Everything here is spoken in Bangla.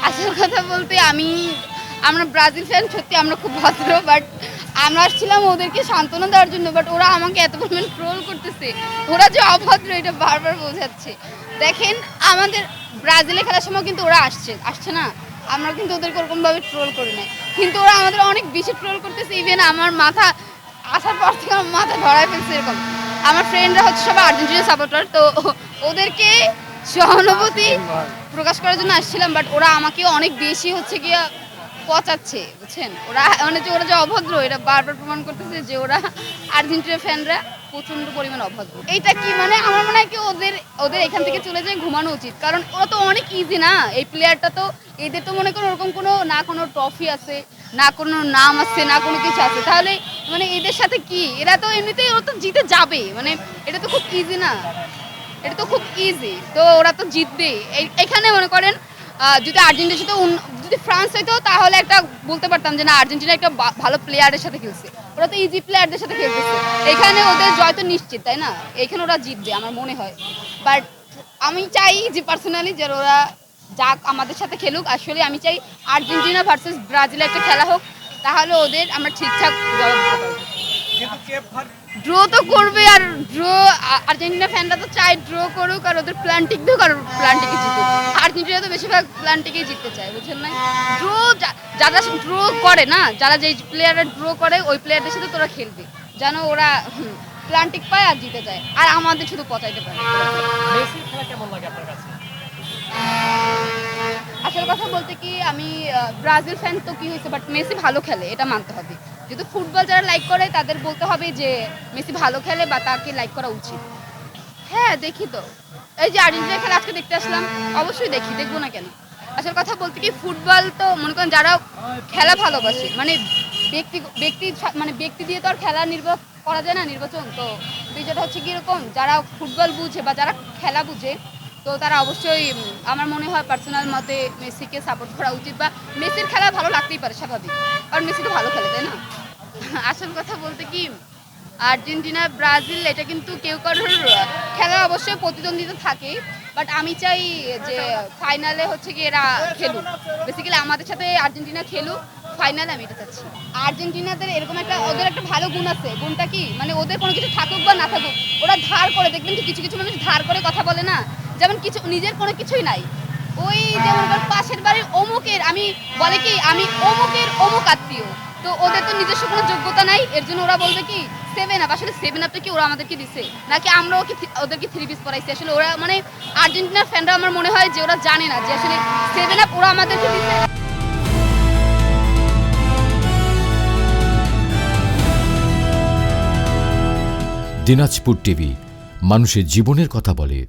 আসল কথা বলতে আমরা ব্রাজিল ফ্যান, সত্যি আমরা খুব ভদ্র, বাট আমরা আসছিলাম ওদেরকে সান্ত্বনা দেওয়ার জন্য, বাট ওরা আমাকে এত পরিমাণ ট্রোল করতেছে। ওরা যে অভদ্র এটা বারবার বোঝাচ্ছে। দেখেন, আমাদের ব্রাজিলে খেলার সময় কিন্তু ওরা আসছে না, আমরা কিন্তু ওদেরকে ওরকমভাবে ট্রোল করি না, কিন্তু ওরা আমাদের অনেক বেশি ট্রোল করতেছে। ইভেন আমার মাথা আসার পর থেকে আমার মাথা ধরায় ফেলছে এরকম। আমার ফ্রেন্ডরা হচ্ছে সবাই আর্জেন্টিনা সাপোর্টার, তো ওদেরকে সহানুভূতি প্রকাশ করার জন্য আসছিলাম, বাট ওরা আমাকে অনেক বেশি হচ্ছে গিয়া পচাচ্ছে, বুঝছেন? ওরা যে অভদ্র এটা বারবার প্রমাণ করতেছে যে ওরা আর্জেন্টিনা ফ্যানরা প্রচন্ড পরিমাণ অভদ্র। এইটা কি মানে আমার মনে হয় কি ওদের এখান থেকে চলে যায় ঘুমানো উচিত, কারণ ওরা তো অনেক ইজি না। এই প্লেয়ারটা তো এদের তো মনে করো ওরকম কোনো ট্রফি আছে না, কোনো নাম আছে না, কোনো কিছু আছে, তাহলে মানে এদের সাথে কি? এরা তো এমনিতেই ওরা তো জিতে যাবে, মানে এটা তো খুব ইজি না, এটা তো খুব ইজি, তো ওরা তো জিতবে। এখানে মনে করেন যদি আর্জেন্টিনার সাথে যদি ফ্রান্স হইতো তাহলে একটা বলতে পারতাম যে না আর্জেন্টিনা একটা ভালো প্লেয়ারের সাথে খেলছে, ওরা তো ইজি প্লেয়ারদের সাথে খেলতেছে, এখানে ওদের জয় তো নিশ্চিত, তাই না? এখানে ওরা জিতবে আমার মনে হয়। বাট আমি চাই যে পার্সোনালি যে ওরা যাক আমাদের সাথে খেলুক, আসলে আমি চাই আর্জেন্টিনা ভার্সেস ব্রাজিল একটা খেলা হোক, তাহলে ওদের আমরা ঠিকঠাক জবাব দিতে পারবো। ড্র তো করবে, আর আর্জেন্টিনা ফ্যানরা তো চায় ড্র করুক আর ওদের প্ল্যান্টিক দিক আর প্ল্যান্টিকে জিতুক। আর্জেন্টিনা তো বেশিরভাগ প্ল্যান্টিকেই জিততে চায়, বুঝছেন না? যারা ড্র করে না, যারা যে প্লেয়াররা ড্র করে ওই প্লেয়ারদের সাথে তোরা খেলবে যেন ওরা প্ল্যান্টিক পায় আর জিতে যায়, আর আমাদের শুধু পচাইতে পারে। মেসির খেলা কেমন লাগে আপনার কাছে? আসল কথা বলতে কি আমি ব্রাজিল ফ্যান, তো কি হয়েছে, বাট মেসি ভালো খেলে এটা মানতে হবে। যেহেতু ফুটবল যারা লাইক করে তাদের বলতে হবে যে মেসি ভালো খেলে বা তাকে লাইক করা উচিত। হ্যাঁ দেখি তো, এই যে আর্জেন্টিনা খেলা আজকে দেখতে আসলাম, অবশ্যই দেখবো না কেন? আসল কথা বলতে কি ফুটবল তো মনে করেন যারা খেলা ভালোবাসে, মানে ব্যক্তি দিয়ে তো আর খেলা নির্বাচন করা যায় না, নির্বাচন তো বিষয়টা হচ্ছে কি এরকম, যারা ফুটবল বুঝে বা যারা খেলা বুঝে তো তারা অবশ্যই আমার মনে হয় পার্সোনাল মতে মেসিকে সাপোর্ট করা উচিত, বা মেসির খেলা ভালো লাগতেই পারে স্বাভাবিক, কারণ মেসি তো ভালো খেলে, তাই না? আসল কথা বলতে কি আর্জেন্টিনা ব্রাজিল এটা কিন্তু কেউ কারোর খেলা অবশ্যই প্রতিদ্বন্দ্বিতা থাকে, বাট আমি চাই যে ফাইনালে হচ্ছে কি এরা খেলুক, বেসিক্যালি আমাদের সাথে আর্জেন্টিনা খেলুক ফাইনালে, আমি এটা চাচ্ছি। আর্জেন্টিনাদের এরকম ওদের একটা ভালো গুণ আছে, গুণটা কি মানে ওদের কোনো কিছু থাকুক বা না থাকুক ওরা ধার করে, দেখবেন কি কিছু মানুষ ধার করে কথা বলে না, যেমন কিছু নিজের কোনো কিছুই নাই, ওই যেমন পাশের বাড়ির অমুকের আমি বলে কি আমি অমুকের অমুক আত্মীয়, তো ওদের তো নিজস্ব কোনো যোগ্যতা নাই, এর জন্য ওরা বলবে কি 7 আপ, আসলে 7 আপটা কি ওরা আমাদেরকে দিছে নাকি আমরা ওদেরকে 3 পিস পরাইছি? আসলে ওরা মানে আর্জেন্টিনার ফ্যানরা আমার মনে হয় যে ওরা জানে না যে আসলে 7 আপ ওরা আমাদেরকে দিছে। দিনাজপুর টিভি, মানুষের জীবনের কথা বলে।